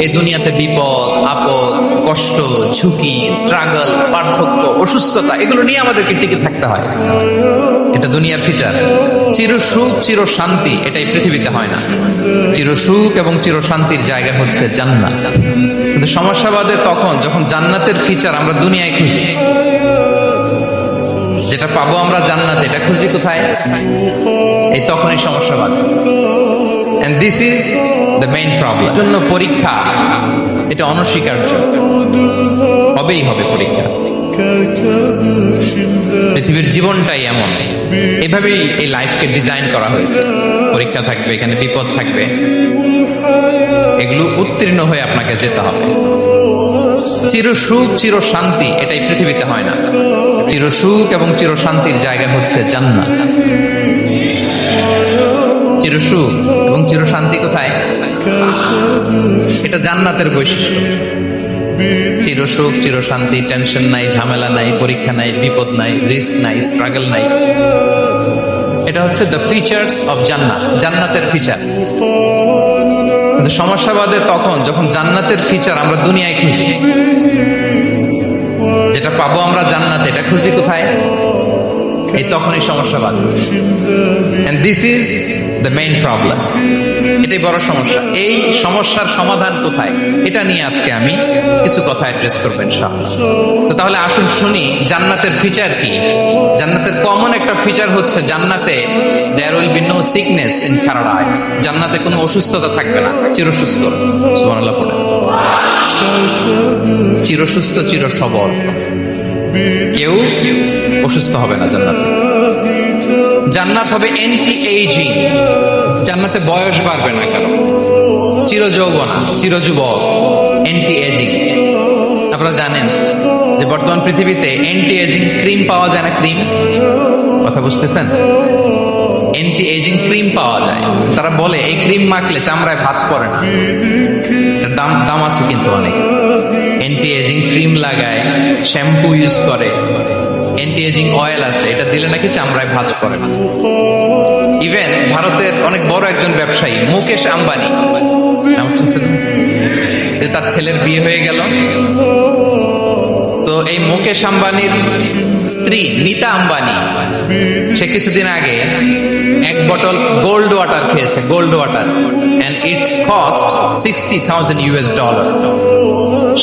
এই দুনিয়াতে বিপদ আপদ, কষ্ট, ঝুঁকি, স্ট্রাগল, পার্থক্য, অসুস্থতা, এগুলো নিয়ে আমাদেরকে টিকে থাকতে হয়। এটা দুনিয়ার ফিচার। চির সুখ চির শান্তি এটাই পৃথিবীতে হয় না। চির সুখ এবং চির শান্তির জায়গা হচ্ছে জান্নাত। কিন্তু সমস্যা বাদে তখন যখন জান্নাতের ফিচার আমরা দুনিয়ায় খুঁজি। যেটা পাবো আমরা জান্নাতে, এটা খুঁজি কোথায়? এই তখনই সমস্যা বাদে। And this is the main problem. জন্য পরীক্ষা এটা অনস্বীকার্য, হবেই হবে পরীক্ষা। পৃথিবীর জীবনটাই এমন, এভাবেই এই লাইফকে ডিজাইন করা হয়েছে। পরীক্ষা থাকবে, এখানে বিপদ থাকবে, এগুলো উত্তীর্ণ হয়ে আপনাকে যেতে হবে। চির সুখ চির শান্তি এটাই পৃথিবীতে হয় না। চির সুখ এবং চির শান্তির জায়গা হচ্ছে জান্নাত। চির সুখ এবং চির শান্তি কোথায়? এটা জান্নাতের বৈশিষ্ট্য। চির সুখ চির শান্তি, টেনশন নাই, ঝামেলা নাই, পরীক্ষা নাই, বিপদ নাই, রিস্ক নাই, স্ট্রাগল নাই। এটা হচ্ছে দ্য ফিচার্স অফ জান্নাত, জান্নাতের ফিচার। কিন্তু সমস্যা বাদে তখন যখন জান্নাতের ফিচার আমরা দুনিয়ায় খুঁজি। যেটা পাবো আমরা জান্নাতে, এটা খুঁজি কোথায়? এই তখনই সমস্যা বাদে। And this is the main problem. এটাই বড় সমস্যা। এই সমস্যার সমাধান কোথায়, এটা নিয়ে আজকে আমি কিছু কথা অ্যাড্রেস করবো ইনশাআল্লাহ। তো তাহলে আসুন শুনি জান্নাতের ফিচার কি। জান্নাতের কমন একটা ফিচার হচ্ছে জান্নাতে there will be no sickness in paradise. জান্নাতে কোনো অসুস্থতা থাকবে না, চিরসুস্থ। সুবহানাল্লাহ পড়ে। চিরসুস্থ চির সবল, কেউ অসুস্থ হবে না জান্নাতে। জান্নাত হবে এন্টি এইজিং, জান্নাতে বয়স বাড়বে না কারো। চির যৌবনা, চির যুবক, এন্টি এজিং। আপনারা জানেন যে বর্তমান পৃথিবীতে এন্টি এজিং ক্রিম পাওয়া যায় না? ক্রিম, কথা বুঝতেছেন? এন্টি এজিং ক্রিম পাওয়া যায়। তারা বলে এই ক্রিম মাখলে চামড়ায় ভাঁজ পড়ে না। দাম আছে কিন্তু অনেক। এন্টি এজিং ক্রিম লাগায়, শ্যাম্পু ইউজ করে, এন্টি এজিং অয়েল আছে, এটা দিলে নাকি চামড়ায় ভাঁজ পড়ে না। ইভেন ভারতের অনেক বড় একজন ব্যবসায়ী মুকেশ আম্বানি, তার ছেলের বিয়ে হয়ে গেল। তো এই মুকেশ আম্বানির স্ত্রী নীতা আম্বানি, সে কিছুদিন আগে এক বোতল গোল্ড ওয়াটার খেয়েছে, gold water, and it's cost $60,000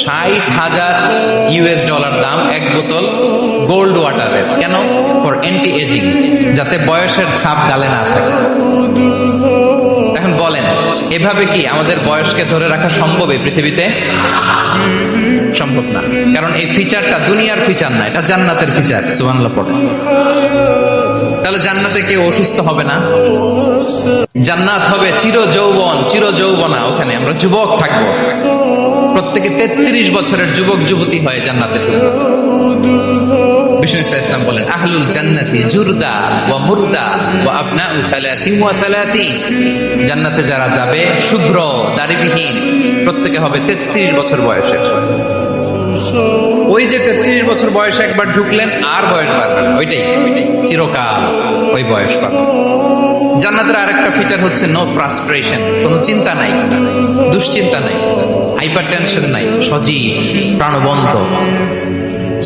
$60,000 দাম এক বোতল গোল্ড ওয়াটারের। কেন? ফর অ্যান্টি এজিং, যাতে বয়সের ছাপ গালে না থাকে। এখন বলেন, এভাবে কি আমাদের বয়সকে ধরে রাখা সম্ভব এই পৃথিবীতে? সম্ভব না, কারণ এই ফিচারটা দুনিয়ার ফিচার না, এটা জান্নাতের ফিচার। সুবহানাল্লাহ পড়ে। তাহলে জান্নাতে কেউ অসুস্থ হবে না। জান্নাত হবে চির যৌবন চির যৌবনা, ওখানে আমরা যুবক থাকবো। প্রত্যেকে 33 বছরের যুবক যুবতী হয়ে জান্নাতে ঢুকবে। বিষ্ণু ইসলাম বলেন, আহলুল জান্নাতি জুরদা ওয়া মুরদা ওয়া আবনাউ 30 ওয়া 30। জান্নাতে যারা যাবে শুভ্র দাড়িবিহীন, প্রত্যেকে হবে 33 বছর বয়সের। ওই যে 33 বছর বয়সে একবার ঢুকলেন, আর বয়স বাড়বে না, ওইটাই চিরকাল ওই বয়স পাবে। জান্নাতের আরেকটা ফিচার হচ্ছে নো ফ্রাস্ট্রেশন, কোনো চিন্তা নাই, দুশ্চিন্তা নাই, হাইপার টেনশন নাই, সজীব প্রাণবন্ত।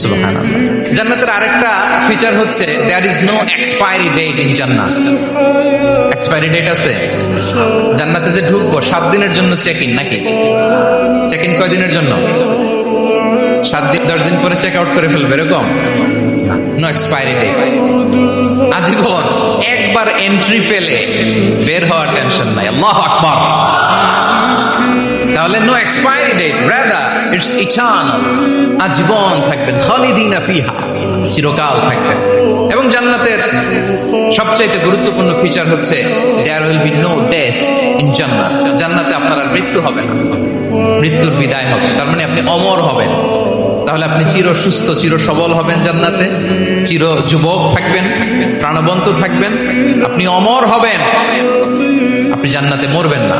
সুবহানাল্লাহ। জান্নাতের আরেকটা ফিচার হচ্ছে there is no expiry date in জান্নাত। এক্সপায়ারি ডেট আছে? জান্নাতে যে ঢুকবো 7 দিনের জন্য চেক ইন, নাকি? চেক ইন কয় দিনের জন্য? 7 দিন, 10 দিন পরে চেক আউট করে ফেলবে, এরকম? নো এক্সপায়ারি ডেট, আজীবন। একবার এন্ট্রি পেলে বের হওয়ার টেনশন নাই। আল্লাহু আকবার। তাহলে no expiry date, rather it's eternal, আজীবন থাকবেন, খালিদিনা ফিহা, চিরকাল থাকবেন। এবং জান্নাতের সবচাইতে গুরুত্বপূর্ণ ফিচার হচ্ছে there will be no death in জান্নাত। জান্নাতে আপনার আর মৃত্যু হবে না, মৃত্যুর বিদায় হবে। তার মানে আপনি অমর হবেন। তাহলে আপনি চির সুস্থ চির সবল হবেন জান্নাতে, চির যুবক থাকবেন, প্রাণবন্ত থাকবেন, আপনি অমর হবেন, আপনি জান্নাতে মরবেন না।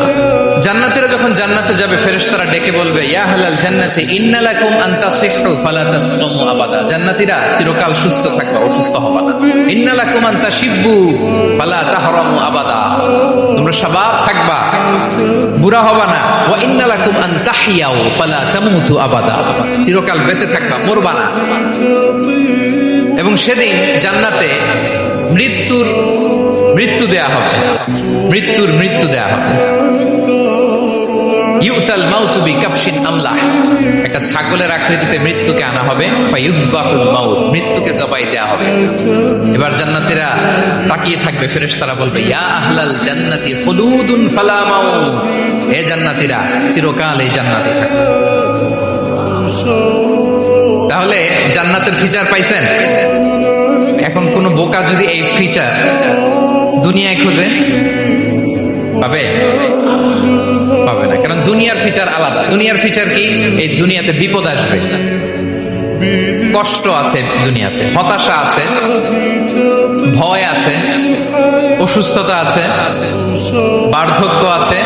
জান্নাতীরা যখন জান্নাতে যাবে ফেরেশতারা ডেকে বলবে ইয়া আহলাল জান্নাতি ইন্না লাকুম আন তাসিহু ফালা তাসকামু আবাদা। জান্নাতীরা চিরকাল সুস্থ থাকবা, অসুস্থ হবা না। ইন্না লাকুম আন তাশিব্বু ফালা তাহরামু আবাদা, তোমরা শাবাব থাকবা, বুড়া হবা না। ওয়া ইন্না লাকুম আন তাহইয়াউ ফালা তামুতু আবাদা, চিরকাল বেঁচে থাকবা, মরবা না। এবং সেদিন জান্নাতে মৃত্যু দেয়া হবে, মৃত্যু দেয়া হবে। ইউতাল মাউতু বিকাবশিন আমলাহ, একটা ছাগলের আকৃতিতে মৃত্যুকে আনা হবে। ফায়ুযবাহুল মাউত, মৃত্যুকে জবাই দেয়া হবে। এবার জান্নাতীরা তাকিয়ে থাকবে, ফেরেশতারা বলবে ইয়া আহলাল জান্নাতি খুলুদুন ফালা মাউত, হে জান্নাতীরা চিরকাল এই জান্নাতে থাকবে। তাহলে জান্নাতের ফিচার পাইছেন? এখন কোন বোকা যদি এই ফিচার দুনিয়ায় খোঁজে পাবে? পাবে না, কারণ দুনিয়ার ফিচার আলাদা। দুনিয়ার ফিচার কি? এই দুনিয়াতে বিপদ আসবে, কষ্ট আছে দুনিয়াতে, হতাশা আছে, ভয় আছে, অসুস্থতা আছে, বার্ধক্য আছে,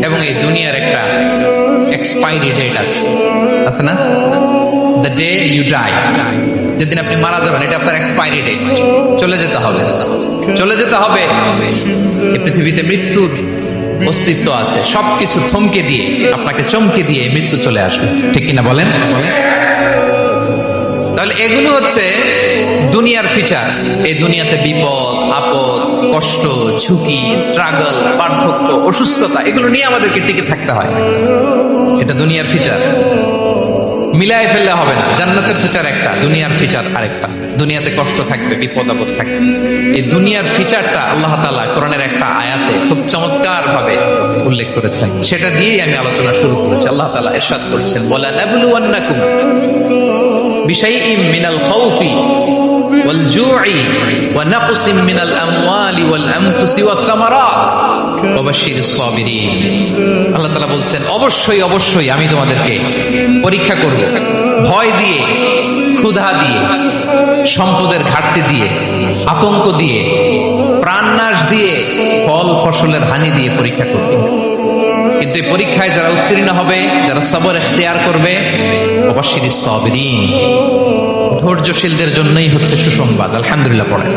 এবং এই দুনিয়ার একটা এক্সপায়ারি ডেট আছে না? দ্য ডে ইউ ডাই, যেদিন আপনি মারা যাবেন, এটা আপনার এক্সপায়ারি ডেট। চলে যেতে হবে, চলে যেতে হবে। এই পৃথিবীতে মৃত্যুর অস্তিত্ব আছে, সবকিছু থমকে দিয়ে, আপনাকে চমকে দিয়ে মৃত্যু চলে আসবে, ঠিক কিনা বলেন? তাহলে এগুলো হচ্ছে দুনিয়ার ফিচার। এই দুনিয়াতে বিপদ আপদ, কষ্ট, ঝুঁকি, স্ট্রাগল, পার্থক্য, অসুস্থতা, এগুলো নিয়ে আমাদেরকে টিকে থাকতে হয়। এটা দুনিয়ার ফিচার, মিলায় ফেললে হবে না। জান্নাতের ফিচার একটা, দুনিয়ার ফিচার আরেকটা। দুনিয়াতে কষ্ট থাকবে, বিপদ আপদ থাকবে। এই দুনিয়ার ফিচারটা আল্লাহ তাআলা কোরআনের একটা আয়াতে খুব চমৎকার ভাবে উল্লেখ করেছেন, সেটা দিয়েই আমি আলোচনা শুরু করেছি। আল্লাহ তাআলা ইরশাদ করেছেন ওয়ালা নাবলুওয়ান্নাকুম বিশাইইম মিনাল খাউফি ওয়াল জু'i ওয়া নাকসিম মিনাল আমওয়ালি ওয়াল আনফুসি ওয়াস সামারাত ওয়া বাশশিরিস সাবিরিন। আল্লাহ তাআলা বলছেন অবশ্যই আমি তোমাদেরকে পরীক্ষা করব, ভয় দিয়ে, ক্ষুধা দিয়ে, সম্পদের ঘাটতি দিয়ে, আতঙ্ক দিয়ে, প্রাণনাশ দিয়ে, ফল ফসলের হানি দিয়ে পরীক্ষা করব। কিন্তু এই পরীক্ষায় যারা উত্তীর্ণ হবে, যারা সবর ইখতিয়ার করবে, ওয়া বাশশিরিস সাবিরিন, ধৈর্যশীলদের জন্যই হচ্ছে সুসংবাদ। আলহামদুলিল্লাহ পড়েন।